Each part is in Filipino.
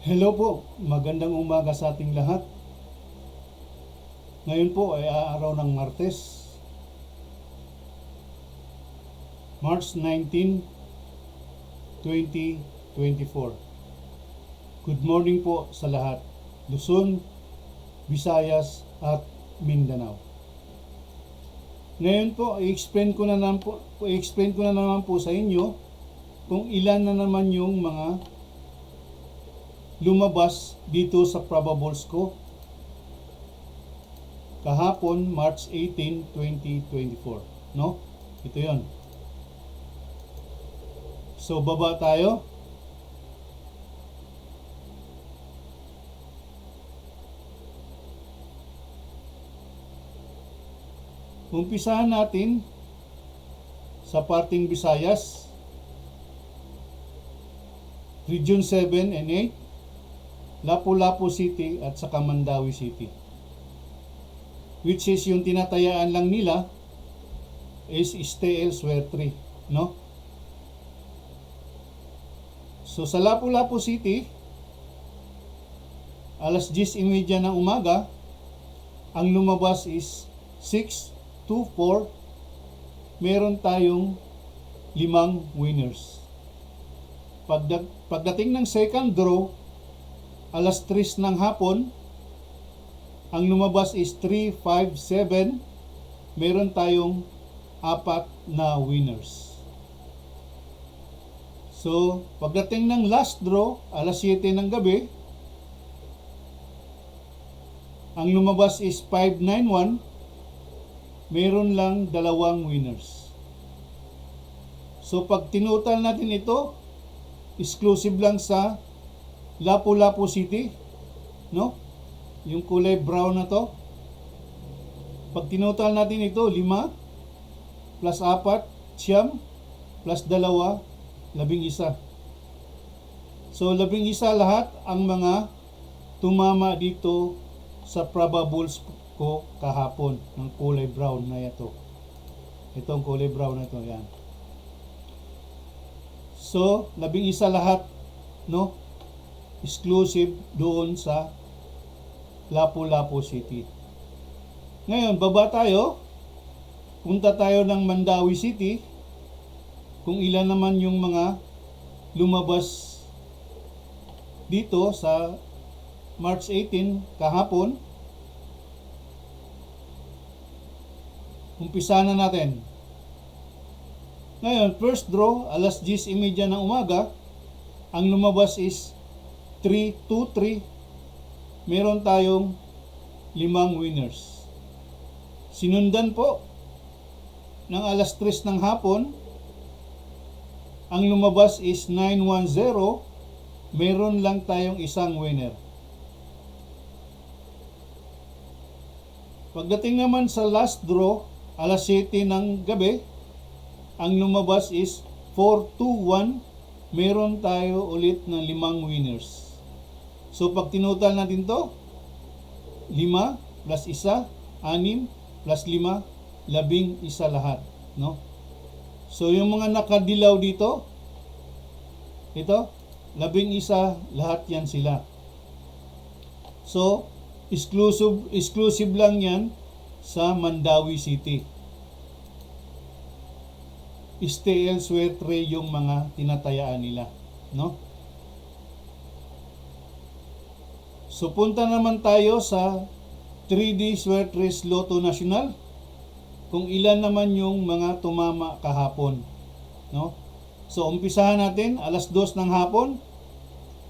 Hello po, magandang umaga sa ating lahat. Ngayon po ay araw ng Martes, March 19, 2024. Good morning po sa lahat, Luzon, Visayas at Mindanao. Ngayon po, i-explain ko na naman po sa inyo kung ilan na naman yung mga lumabas dito sa probables ko kahapon March 18, 2024, no? Ito 'yon. So baba tayo. Umpisahan natin sa parting Visayas, Region 7 and 8, Lapu-Lapu City at saka Mandawi City. Which is yung tinatayaan lang nila is stay elsewhere 3, no? So sa Lapu-Lapu City, alas 10:30 ng umaga, ang lumabas is 624. Meron tayong 5 winners. Pagdating ng second draw, alas 3 ng hapon, ang lumabas is 357. Meron tayong 4 na winners. So, pagdating ng last draw, alas 7 ng gabi, ang lumabas is 591. Meron lang 2 winners. So, pag tinutal natin ito, exclusive lang sa Lapu-Lapu City, no? Yung kulay brown na to. Pag tinutal natin ito, 5 plus 4, 9 plus 2, 11. So 11 lahat ang mga tumama dito sa probables ko kahapon ng kulay brown na ito. Itong kulay brown na ito, yan. So 11 lahat, no? Exclusive doon sa Lapu-Lapu City. Ngayon, baba tayo. Punta tayo ng Mandawi City. Kung ilan naman yung mga lumabas dito sa March 18 kahapon. Umpisa na natin. Ngayon, first draw, alas 10:30 ng umaga. Ang lumabas is 323. Meron tayong 5 winners. Sinundan po ng alas 3 ng hapon. Ang lumabas is 910. Meron lang tayong 1 winner. Pagdating naman sa last draw, alas 7 ng gabi, ang lumabas is 421. Meron tayo ulit ng 5 winners. So pag tinutal natin to, 5 plus 1, 6 plus 5, 11 lahat, no? So yung mga nakadilaw dito, ito, 11 lahat yan sila. So exclusive lang yan sa Mandawi City. Stay elsewhere 3 yung mga tinatayaan nila, no? So punta naman tayo sa 3D Swertres Lotto National. Kung ilan naman yung mga tumama kahapon, no? So umpisahan natin alas 2 ng hapon.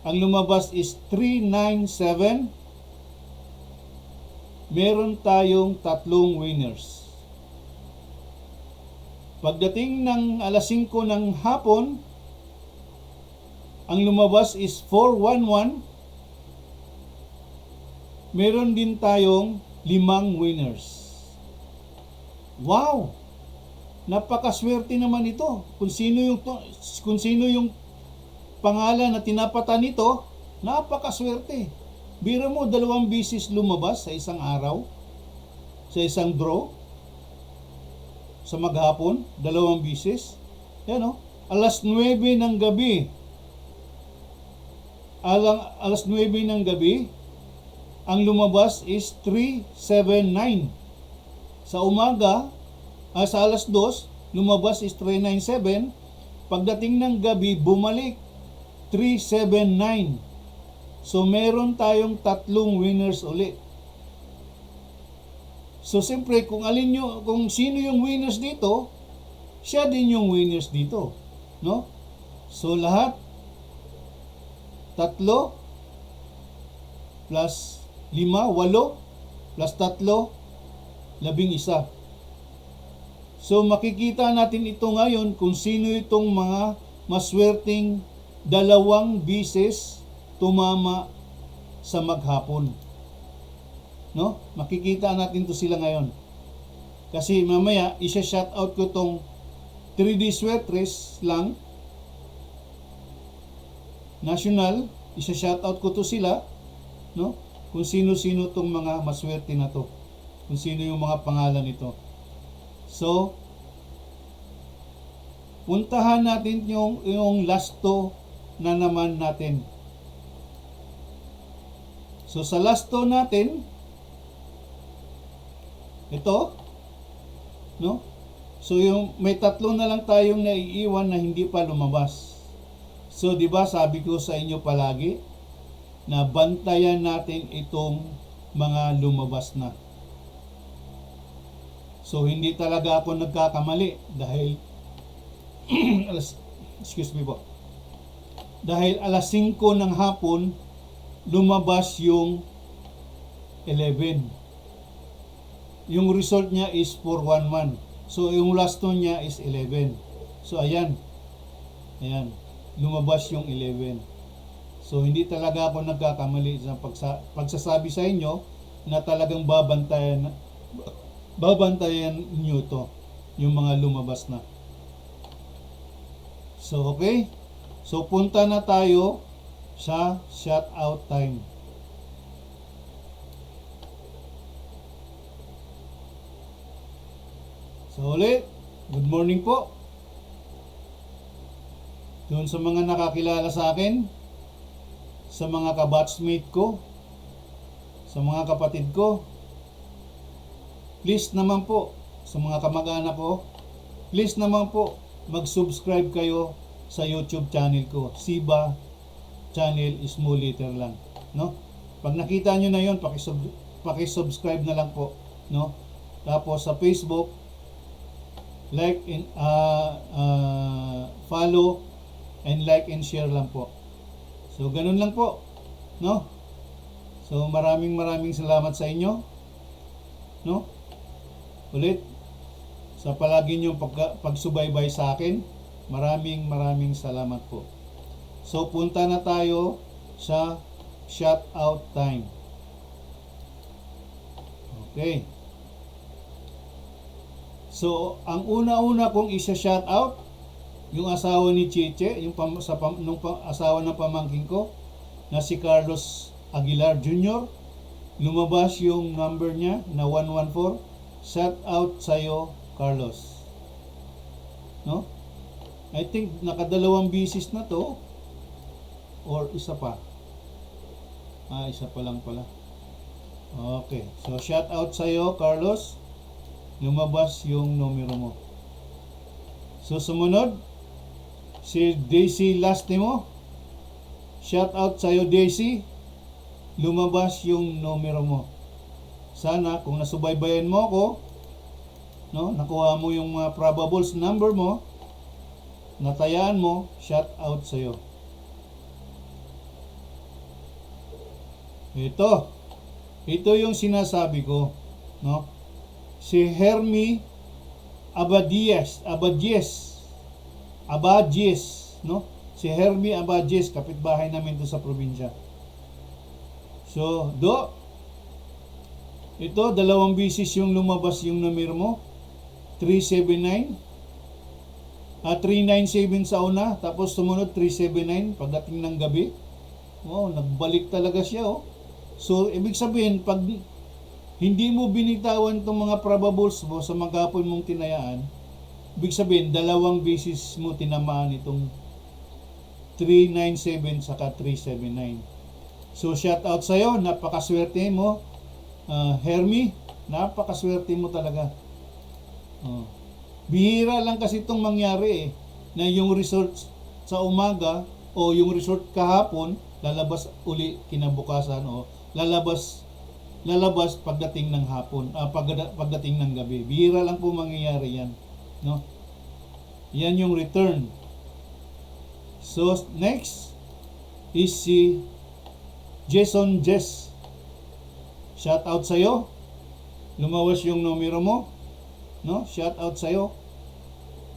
Ang lumabas is 397. Meron tayong 3 winners. Pagdating ng alas 5 ng hapon, ang lumabas is 411. Meron din tayong 5 winners. Wow! Napakaswerte naman ito. Kung sino yung pangalan na tinapatan nito, napakaswerte. Biro mo 2 bisis lumabas sa isang araw, sa isang draw, sa maghapon, 2 bisis. Yan o, alas 9 ng gabi, alas 9 ng gabi, ang lumabas is 379. Sa umaga, sa alas 2, lumabas is 397. Pagdating ng gabi, bumalik 379. So meron tayong tatlong winners ulit. So siyempre, kung sino yung winners dito, siya din yung winners dito, no? So lahat tatlo plus 5, 8 plus 3, 11. So makikita natin ito ngayon kung sino itong mga maswerteng dalawang bisis tumama sa maghapon. No? Makikita natin to sila ngayon. Kasi mamaya isa-shout out ko tong 3D Sweatres lang national, isa-shout out ko to sila, no? Kung sino-sino tong mga maswerte na to. Kung sino yung mga pangalan nito. So, puntahan natin yung last 2 na naman natin. So, sa last 2 natin, ito, no? So, yung may 3 na lang tayong naiiwan na hindi pa lumabas. So, di ba sabi ko sa inyo palagi na bantayan natin itong mga lumabas na. So, hindi talaga ako nagkakamali dahil excuse me po. Dahil alas 5 ng hapon lumabas yung 11. Yung result niya is 411. So, yung last 2 niya is 11. So, ayan. Ayan. Lumabas yung 11. So, hindi talaga ako nagkakamali sa pagsasabi sa inyo na talagang babantayan nyo to, yung mga lumabas na. So, okay. So, punta na tayo sa shoutout time. So, ulit, good morning po. Doon sa mga nakakilala sa akin, sa mga kabatchmate ko, sa mga kapatid ko, please naman po, sa mga kamag-anak ko, please naman po, mag-subscribe kayo sa YouTube channel ko, Siba Channel, small letter lang, no? Pag nakita nyo na yon, paki-subscribe na lang po, no? Tapos sa Facebook, like and follow and like and share lang po. So ganun lang po, no? So maraming salamat sa inyo, no? Ulit sa palagi niyong pagsubaybay sa akin. Maraming salamat po. So punta na tayo sa shoutout time. Okay. So ang una-una kong isa-shoutout yung asawa ni Cheche, yung asawa ng pamangkin ko na si Carlos Aguilar Jr. Lumabas yung number niya na 114. Shout out sa'yo, Carlos. No? I think nakadalawang bisis na to or isa pa. Isa pa lang pala. Okay. So shout out sa'yo, Carlos. Lumabas yung numero mo. So sumunod si Daisy Lastimo. Shout out sa'yo, Daisy. Lumabas yung numero mo. Sana kung nasubaybayan mo ako, no, nakuha mo yung probables number mo, natayaan mo, shout out sa'yo. Ito yung sinasabi ko, no? Si Hermi Abadies, no? Si Hermi Abadies, kapitbahay namin to sa probinsya. So, ito, dalawang bisis yung lumabas yung numero mo. 379. 397 sa una, tapos sumunod 379 pagdating ng gabi. Wow, nagbalik talaga siya, oh. So, ibig sabihin, pag hindi mo binitawan itong mga probables mo sa maghapon mong tinayaan, ibig sabihin, dalawang bisis mo tinamaan itong 397 saka 379. So shout out sa'yo, napakaswerte mo, Hermie, napakaswerte mo talaga. Oh. Bihira lang kasi itong mangyari na yung result sa umaga o yung result kahapon lalabas uli kinabukasan o lalabas pagdating ng hapon, pagdating ng gabi. Bihira lang po mangyayari yan, no? Yan yung return. So next is si Jason Jess. Shout out sa'yo. Lumawas yung numero mo, no? Shout out sa'yo.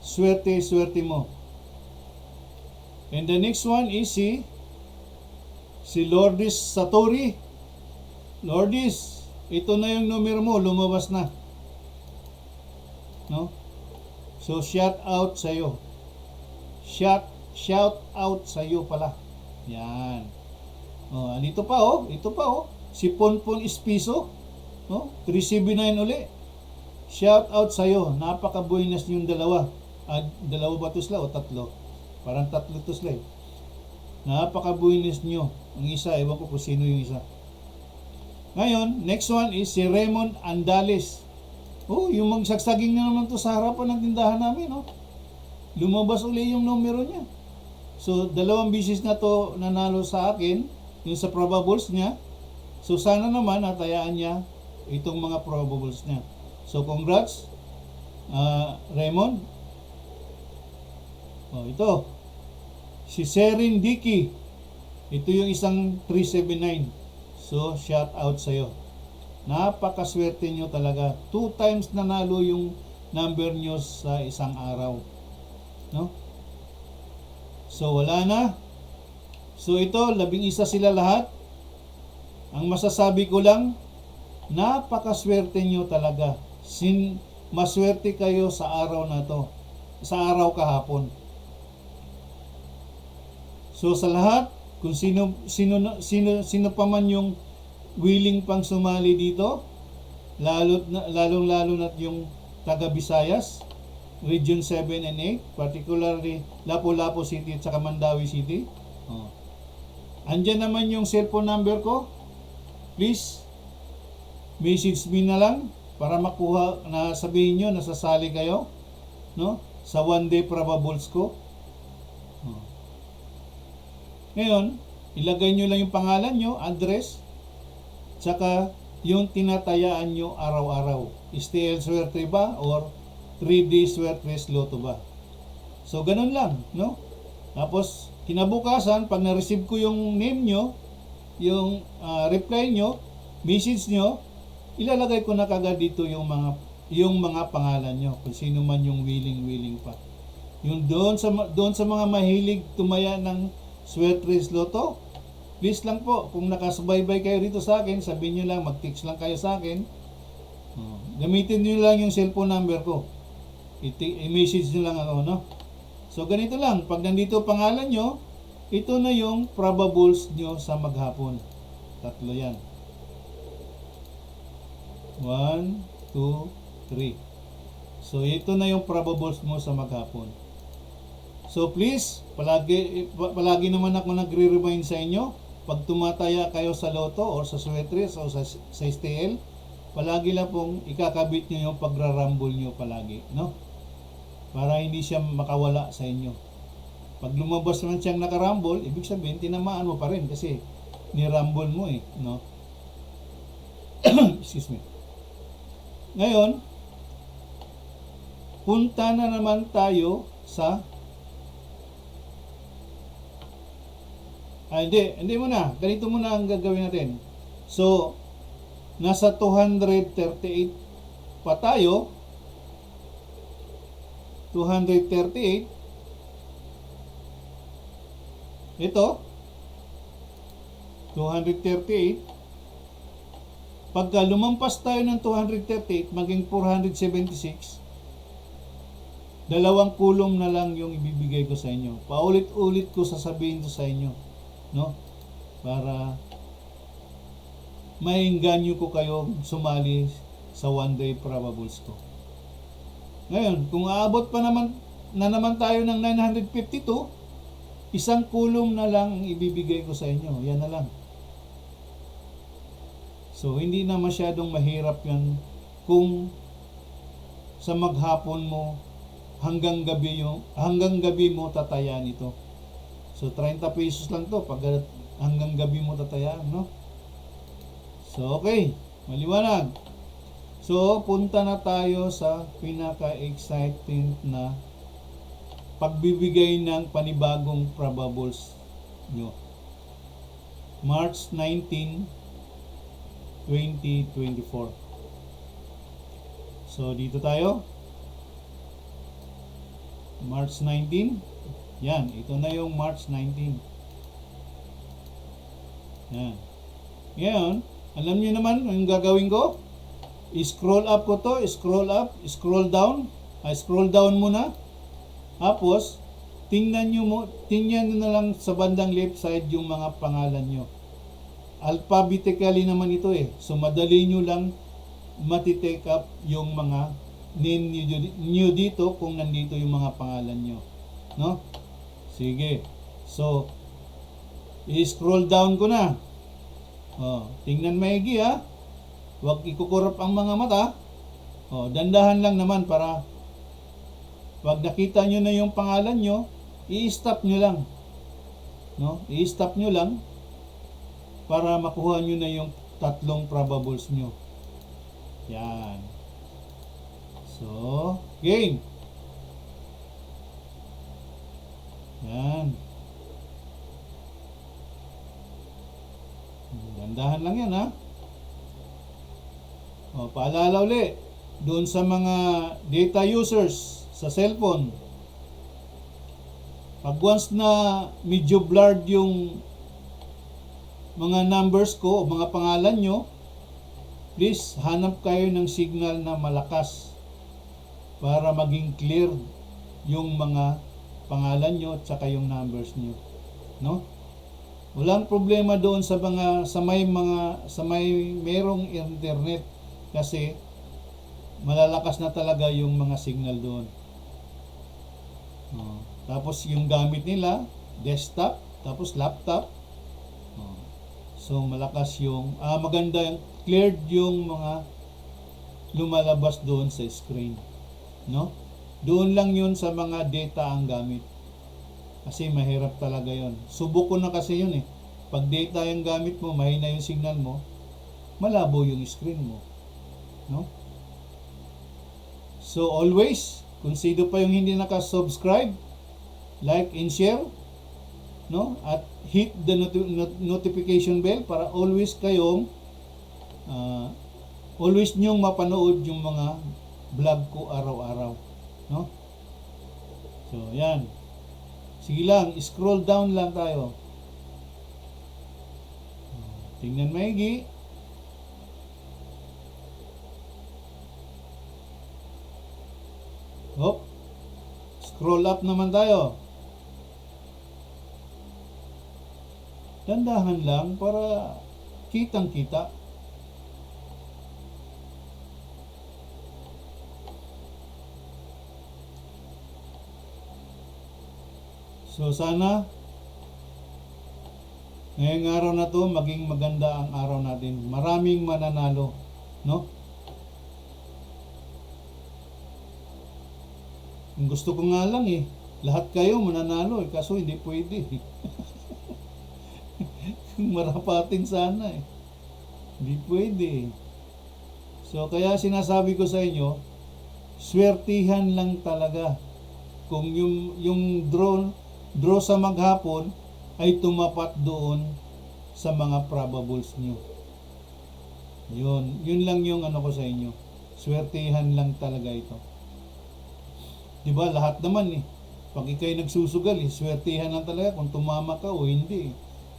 Swerte mo. And the next one is si Lourdes Satori. Lourdes, ito na yung numero mo, lumabas na. No? So shout out sa'yo. Shout out sa'yo pala. Yan. Oh, ito pa oh. Si Ponpon Espiso, no? 379 uli. Shout out sa'yo. Napaka-buenas yung dalawa. Dalawa ba ito sila o tatlo? Parang tatlo ito sila eh. Napaka-buenas nyo. Ang isa, ewan ko kung sino yung isa. Ngayon, next one is si Raymond Andales. Oh, yung magsagsaging na naman to sa harapan ng tindahan namin, no? Lumabas uli yung numero niya. So, dalawang bisis na to nanalo sa akin, yung sa probables niya. So, sana naman natayaan niya itong mga probables niya. So, congrats, Raymond. Oh, ito. Si Serin Dicky. Ito yung isang 379. So, shout out sa'yo. Napakaswerte nyo talaga. 2 times nanalo yung number nyo sa isang araw. No? So, wala na. So, ito, 11 sila lahat. Ang masasabi ko lang, napakaswerte nyo talaga. Maswerte kayo sa araw na to. Sa araw kahapon. So, sa lahat, kung sino pa man yung willing pang sumali dito, lalong-lalo na yung taga Visayas, Region 7 and 8, particularly Lapu-Lapu City at saka Mandawi City. Oh. Andyan naman yung cellphone number ko. Please, message me na lang para makuha na sabihin nyo nasasali kayo, no? Sa one day probables ko. Oh. Ngayon, ilagay nyo lang yung pangalan nyo, address, tsaka yung tinatayaan nyo araw-araw. STL Swerte ba or 3D Swerte Loto ba? So, ganun lang, no? Tapos, kinabukasan, pag na-receive ko yung name nyo, yung reply nyo, message nyo, ilalagay ko na kagad dito yung mga pangalan nyo, kung sino man yung willing pa. Yung doon sa mga mahilig tumaya ng Swerte Loto, please lang po, kung nakasubaybay kayo dito sa akin, sabihin nyo lang, mag-text lang kayo sa akin. Gamitin nyo lang yung cellphone number ko. I-message nyo lang ako, no? So, ganito lang. Pag nandito pangalan nyo, ito na yung probables nyo sa maghapon. Tatlo yan. 1, 2, 3. So, ito na yung probables mo sa maghapon. So, please, palagi naman ako nagre-remind sa inyo, pag tumataya kayo sa loto o sa sweatres o sa STL, palagi lang pong ikakabit nyo yung pagrarambol nyo palagi, no? Para hindi siya makawala sa inyo. Pag lumabas naman siyang nakarambol, ibig sabihin, tinamaan mo pa rin kasi nirambol mo no? Excuse me. Ngayon, punta na naman tayo sa hindi muna. Ganito muna ang gagawin natin. So, nasa 238 pa tayo. 238. Ito. 238. Pagka lumampas tayo ng 238, maging 476, dalawang kulong na lang yung ibibigay ko sa inyo. Paulit-ulit ko sasabihin ko sa inyo, no? Para maingganyo ko kayo sumali sa one day probables ko. Ngayon, kung aabot pa naman tayo ng 952, Isang kulong na lang ang ibibigay ko sa inyo. Yan na lang. So, hindi na masyadong mahirap yan kung sa maghapon mo hanggang gabi mo tatayaan ito. So 30 pesos lang to pag hanggang gabi mo tatayaan, no? So okay, maliwanag. So punta na tayo sa pinaka-exciting na pagbibigay ng panibagong probables nyo. March 19, 2024. So dito tayo. March 19. Yan, ito na yung March 19. Yan. Ngayon, alam niyo naman yung gagawin ko? I-scroll up ko to, scroll up, scroll down. Scroll down muna. Tapos, tingnan nyo na lang sa bandang left side yung mga pangalan nyo. Alphabetically naman ito eh. So, madali nyo lang matitake up yung mga name nyo dito kung nandito yung mga pangalan nyo. No? Sige. So, i-scroll down ko na. Tingnan maigi ha. Huwag ikukurap ang mga mata. Dandahan lang naman para pag nakita nyo na yung pangalan nyo, i-stop nyo lang. No? I-stop nyo lang para makuha nyo na yung tatlong probables nyo. Yan. So, game. Yan. Dandahan lang yan ha. Paalala uli, doon sa mga data users sa cellphone, pag once na medyo blurred yung mga numbers ko o mga pangalan nyo, please hanap kayo ng signal na malakas para maging clear yung mga pangalan nyo at saka yung numbers nyo, no? Walang problema doon sa mga sa may merong internet kasi malalakas na talaga yung mga signal doon. Tapos yung gamit nila desktop, tapos laptop. So malakas yung maganda yung cleared yung mga lumalabas doon sa screen, no? Doon lang yun sa mga data ang gamit. Kasi mahirap talaga yon. Subok ko na kasi yun eh. Pag data yung gamit mo, mahina yung signal mo, malabo yung screen mo. No? So always, kung sino pa yung hindi naka-subscribe, like and share, no? At hit the notification bell para always kayong always nyong mapanood yung mga vlog ko araw-araw, no? So yan. Sige lang, scroll down lang tayo. Tingnan maigi. Hop. Scroll up naman tayo. Dandahan lang para kitang-kita. So sana ngayong araw na to maging maganda ang araw natin. Maraming mananalo, no? Ang gusto ko nga lang eh, lahat kayo mananalo eh, kaso hindi pwede. Marapatin sana eh. Hindi pwede. So kaya sinasabi ko sa inyo, swertihan lang talaga. Kung yung draw sa maghapon ay tumapat doon sa mga probables nyo. Yun lang yung ano ko sa inyo. Swertihan lang talaga ito. Diba lahat naman eh. Pag ikay nagsusugal eh, swertihan lang talaga kung tumama ka o hindi.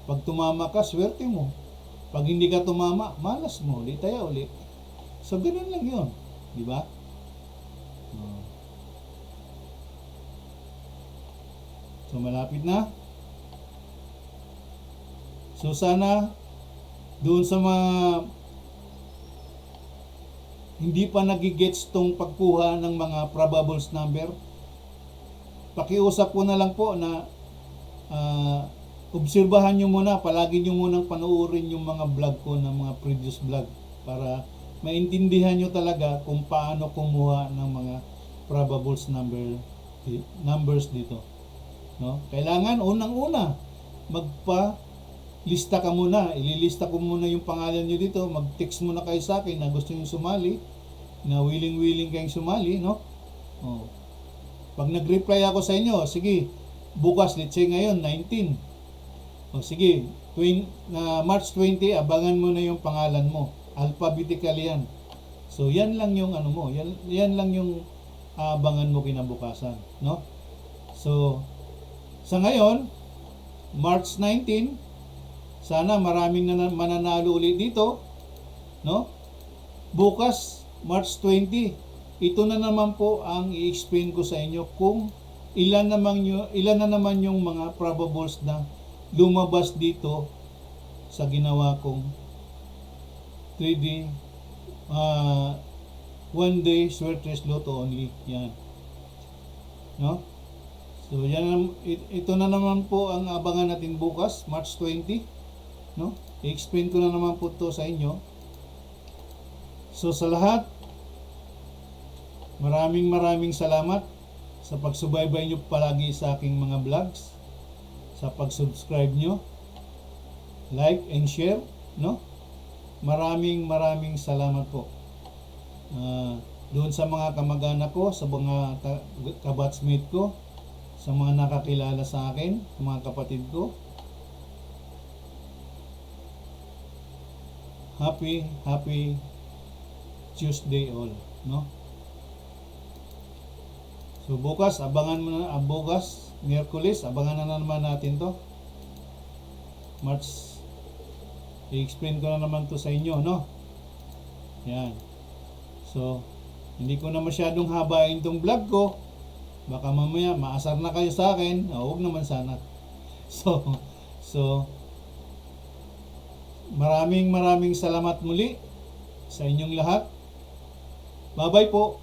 Pag tumama ka, swerte mo. Pag hindi ka tumama, malas mo. Ulit tayo ulit. So ganun lang yun. Diba? So malapit na. So sana doon sa mga hindi pa nagigets tong pagkuha ng mga probables number, pakiusap ko na lang po na obserbahan nyo muna, palagi nyo munang panoorin yung mga vlog ko na mga previous vlog para maintindihan nyo talaga kung paano kumuha ng mga probables numbers dito. No? Kailangan unang-una lista ka muna, ililista ko muna yung pangalan nyo dito, mag-text muna kayo sa akin na gusto nyo sumali, na willing kayong sumali, no? Oh. Pag nag-reply ako sa inyo, sige, bukas, let's say ngayon, 19. O sige, March 20, abangan mo na yung pangalan mo. Alphabetical yan. So, yan lang yung ano mo, yan lang yung abangan mo kinabukasan, no? So, sa ngayon, March 19, sana maraming mananalo ulit dito, no? Bukas, March 20, ito na naman po ang i-explain ko sa inyo kung ilan na naman yung mga probables na lumabas dito sa ginawa kong 3D 1 day Swertres Lotto only. Yan. No? So ito na naman po ang abangan natin bukas, March 20, no? I-explain ko na naman po to sa inyo. So sa lahat, maraming salamat sa pagsubaybay nyo palagi sa aking mga vlogs, sa pag-subscribe nyo, like and share, no? Maraming salamat po. Doon sa mga kamag-anak ko, sa mga kabatsmate ko, sa mga nakakilala sa akin, mga kapatid ko. Happy Tuesday all, no? So bukas, abangan mo na, bukas, Miyerkules, abangan na naman natin to. March, i-explain ko na naman to sa inyo, no? Yan. So, hindi ko na masyadong habain tong vlog ko. Baka mamaya maasar na kayo sa akin. Huwag naman sana. So, maraming salamat muli sa inyong lahat. Bye-bye po.